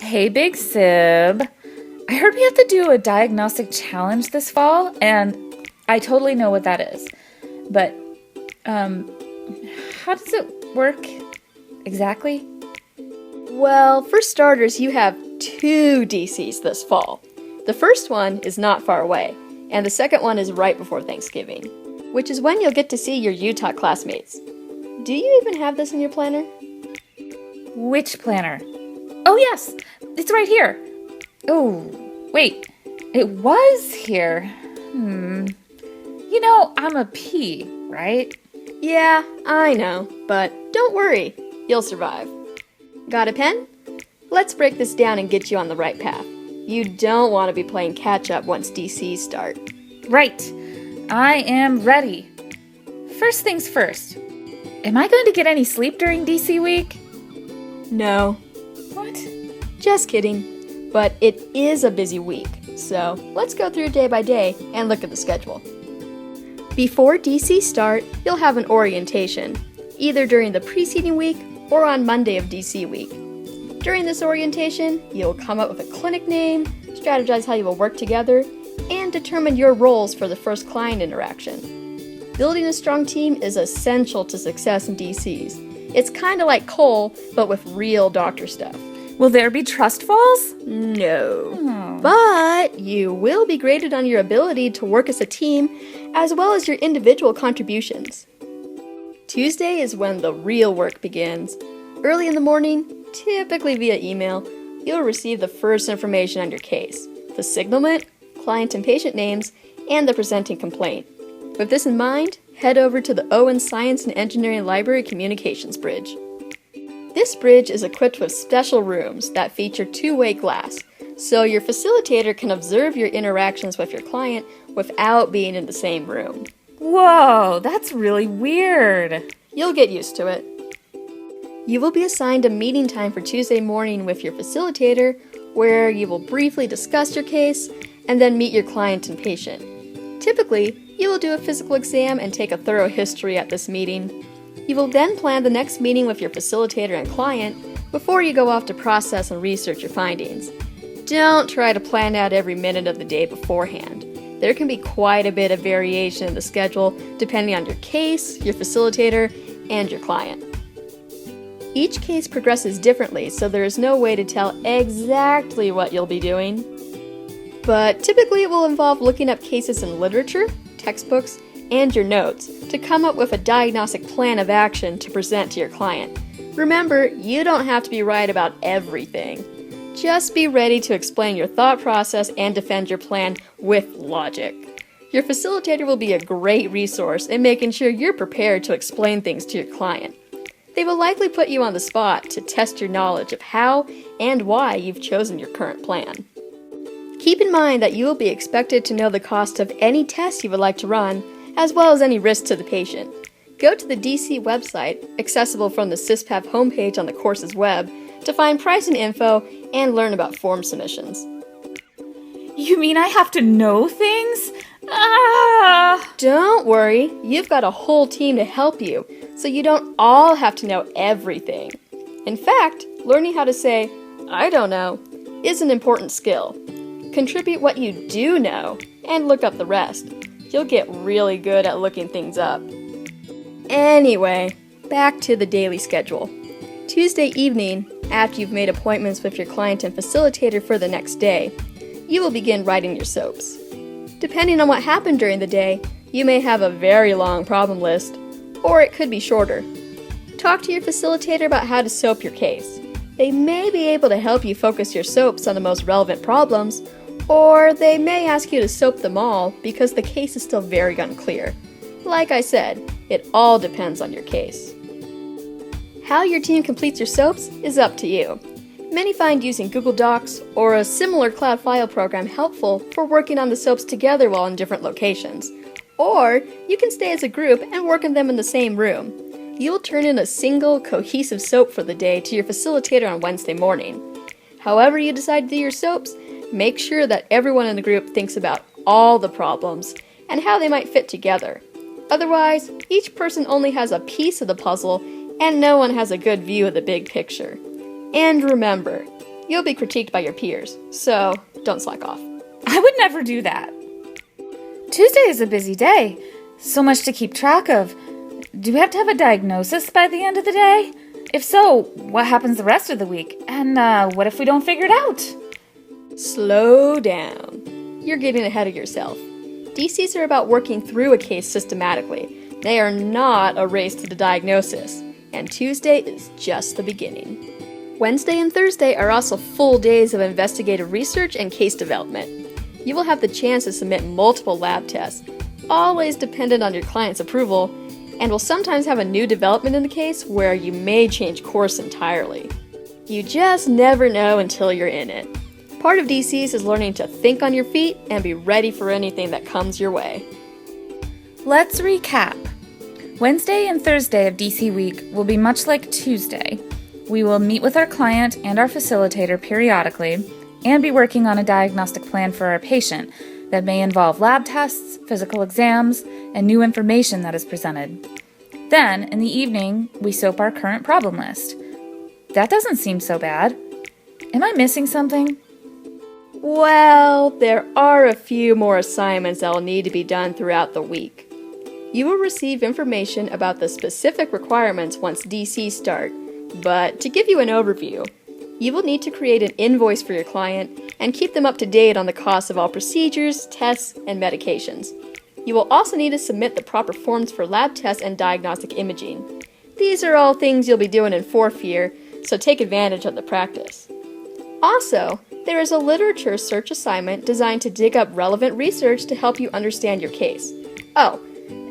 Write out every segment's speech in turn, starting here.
Hey, Big Sib. I heard we have to do a diagnostic challenge this fall, and I totally know what that is. But, how does it work exactly? Well, for starters, you have 2 DCs this fall. The first one is not far away, and the second one is right before Thanksgiving, which is when you'll get to see your Utah classmates. Do you even have this in your planner? Which planner? Oh, yes, it's right here. Oh, wait, it was here. You know, I'm a P, right? Yeah, I know, but don't worry, you'll survive. Got a pen? Let's break this down and get you on the right path. You don't want to be playing catch-up once DCs start. Right. I am ready. First things first. Am I going to get any sleep during DC week? No. What? Just kidding. But it is a busy week, so let's go through day by day and look at the schedule. Before DC start, you'll have an orientation, either during the preceding week or on Monday of DC week. During this orientation, you'll come up with a clinic name, strategize how you will work together, and determine your roles for the first client interaction. Building a strong team is essential to success in DCs. It's kind of like Cole, but with real doctor stuff. Will there be trust falls? No. But you will be graded on your ability to work as a team, as well as your individual contributions. Tuesday is when the real work begins. Early in the morning, typically via email, you'll receive the first information on your case, the signalment, client and patient names, and the presenting complaint. With this in mind, head over to the Owen Science and Engineering Library Communications Bridge. This bridge is equipped with special rooms that feature two-way glass, so your facilitator can observe your interactions with your client without being in the same room. Whoa, that's really weird. You'll get used to it. You will be assigned a meeting time for Tuesday morning with your facilitator, where you will briefly discuss your case and then meet your client and patient. Typically, you will do a physical exam and take a thorough history at this meeting. You will then plan the next meeting with your facilitator and client before you go off to process and research your findings. Don't try to plan out every minute of the day beforehand. There can be quite a bit of variation in the schedule depending on your case, your facilitator, and your client. Each case progresses differently, so there is no way to tell exactly what you'll be doing. But typically it will involve looking up cases in literature, textbooks, and your notes to come up with a diagnostic plan of action to present to your client. Remember, you don't have to be right about everything. Just be ready to explain your thought process and defend your plan with logic. Your facilitator will be a great resource in making sure you're prepared to explain things to your client. They will likely put you on the spot to test your knowledge of how and why you've chosen your current plan. Keep in mind that you will be expected to know the cost of any test you would like to run, as well as any risk to the patient. Go to the DC website, accessible from the CISPAP homepage on the course's web, to find pricing info and learn about form submissions. You mean I have to know things? Don't worry, you've got a whole team to help you, so you don't all have to know everything. In fact, learning how to say, "I don't know," is an important skill. Contribute what you do know, and look up the rest. You'll get really good at looking things up. Anyway, back to the daily schedule. Tuesday evening, after you've made appointments with your client and facilitator for the next day, you will begin writing your SOAPs. Depending on what happened during the day, you may have a very long problem list, or it could be shorter. Talk to your facilitator about how to SOAP your case. They may be able to help you focus your SOAPs on the most relevant problems, or they may ask you to SOAP them all because the case is still very unclear. Like I said, it all depends on your case. How your team completes your SOAPs is up to you. Many find using Google Docs or a similar cloud file program helpful for working on the SOAPs together while in different locations. Or you can stay as a group and work on them in the same room. You'll turn in a single, cohesive SOAP for the day to your facilitator on Wednesday morning. However you decide to do your SOAPs, make sure that everyone in the group thinks about all the problems and how they might fit together. Otherwise, each person only has a piece of the puzzle and no one has a good view of the big picture. And remember, You'll be critiqued by your peers, so don't slack off. I would never do that. Tuesday is a busy day. So much to keep track of. Do we have to have a diagnosis by the end of the day? If so, what happens the rest of the week? And what if we don't figure it out? Slow down. You're getting ahead of yourself. DCs are about working through a case systematically. They are not a race to the diagnosis. And Tuesday is just the beginning. Wednesday and Thursday are also full days of investigative research and case development. You will have the chance to submit multiple lab tests, always dependent on your client's approval, and will sometimes have a new development in the case where you may change course entirely. You just never know until you're in it. Part of DCs is learning to think on your feet and be ready for anything that comes your way. Let's recap. Wednesday and Thursday of DC week will be much like Tuesday. We will meet with our client and our facilitator periodically and be working on a diagnostic plan for our patient that may involve lab tests, physical exams, and new information that is presented. Then, in the evening, we soap our current problem list. That doesn't seem so bad. Am I missing something? Well, there are a few more assignments that will need to be done throughout the week. You will receive information about the specific requirements once DC start, but to give you an overview, you will need to create an invoice for your client and keep them up to date on the cost of all procedures, tests, and medications. You will also need to submit the proper forms for lab tests and diagnostic imaging. These are all things you'll be doing in fourth year, so take advantage of the practice. Also, there is a literature search assignment designed to dig up relevant research to help you understand your case. Oh,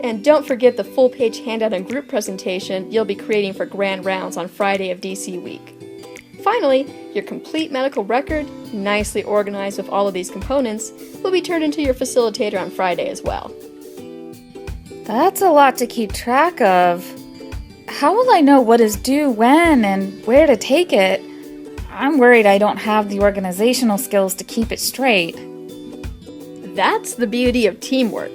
and don't forget the full-page handout and group presentation you'll be creating for grand rounds on Friday of DC week. Finally, your complete medical record, nicely organized with all of these components, will be turned into your facilitator on Friday as well. That's a lot to keep track of. How will I know what is due when and where to take it? I'm worried I don't have the organizational skills to keep it straight. That's the beauty of teamwork.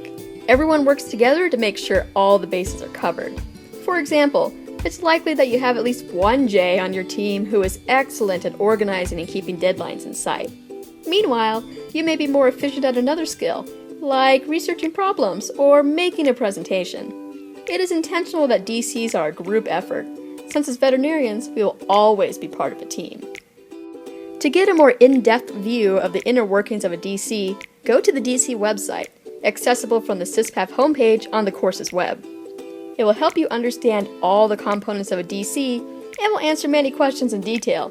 Everyone works together to make sure all the bases are covered. For example, it's likely that you have at least one J on your team who is excellent at organizing and keeping deadlines in sight. Meanwhile, you may be more efficient at another skill, like researching problems or making a presentation. It is intentional that DCs are a group effort, since as veterinarians, we will always be part of a team. To get a more in-depth view of the inner workings of a DC, go to the DC website, accessible from the SysPath homepage on the course's web. It will help you understand all the components of a DC and will answer many questions in detail.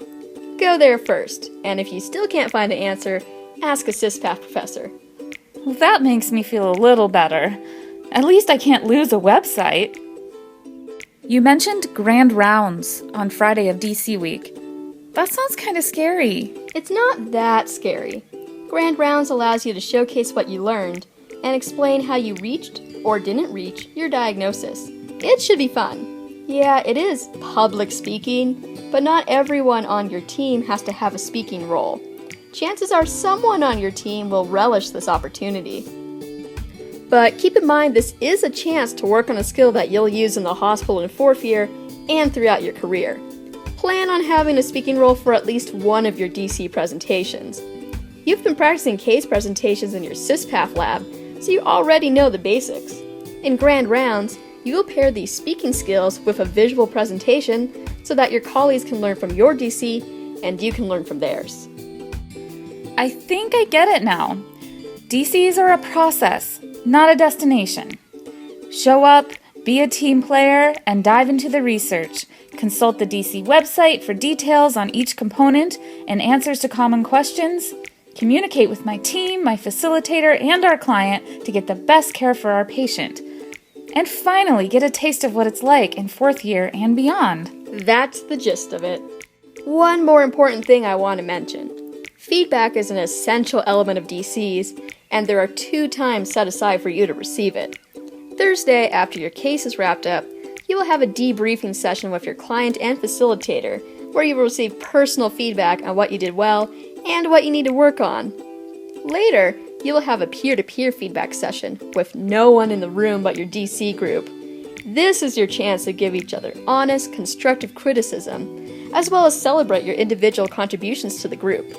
Go there first, and if you still can't find an answer, ask a SysPath professor. Well, that makes me feel a little better. At least I can't lose a website. You mentioned grand rounds on Friday of DC week. That sounds kind of scary. It's not that scary. Grand rounds allows you to showcase what you learned and explain how you reached or didn't reach your diagnosis. It should be fun. Yeah, it is public speaking, but not everyone on your team has to have a speaking role. Chances are someone on your team will relish this opportunity. But keep in mind this is a chance to work on a skill that you'll use in the hospital in fourth year and throughout your career. Plan on having a speaking role for at least one of your DC presentations. You've been practicing case presentations in your SysPath lab, so you already know the basics. In grand rounds, you will pair these speaking skills with a visual presentation so that your colleagues can learn from your DC and you can learn from theirs. I think I get it now. DCs are a process, not a destination. Show up, be a team player, and dive into the research. Consult the DC website for details on each component and answers to common questions. Communicate with my team, my facilitator, and our client to get the best care for our patient. And finally, get a taste of what it's like in fourth year and beyond. That's the gist of it. One more important thing I want to mention. Feedback is an essential element of DCs, and there are 2 times set aside for you to receive it. Thursday, after your case is wrapped up, you will have a debriefing session with your client and facilitator, where you will receive personal feedback on what you did well and what you need to work on. Later, you will have a peer-to-peer feedback session with no one in the room but your DC group. This is your chance to give each other honest, constructive criticism, as well as celebrate your individual contributions to the group.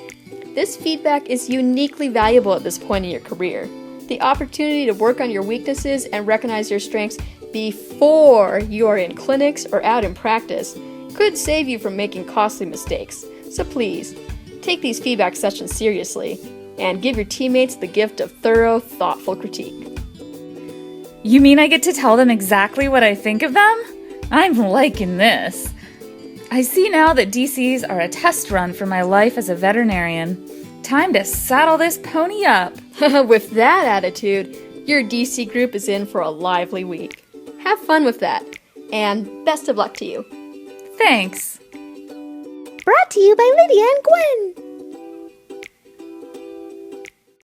This feedback is uniquely valuable at this point in your career. The opportunity to work on your weaknesses and recognize your strengths before you are in clinics or out in practice could save you from making costly mistakes. So please, take these feedback sessions seriously and give your teammates the gift of thorough, thoughtful critique. You mean I get to tell them exactly what I think of them? I'm liking this. I see now that DCs are a test run for my life as a veterinarian. Time to saddle this pony up. With that attitude, your DC group is in for a lively week. Have fun with that, and best of luck to you. Thanks. Brought to you by Lydia and Gwen.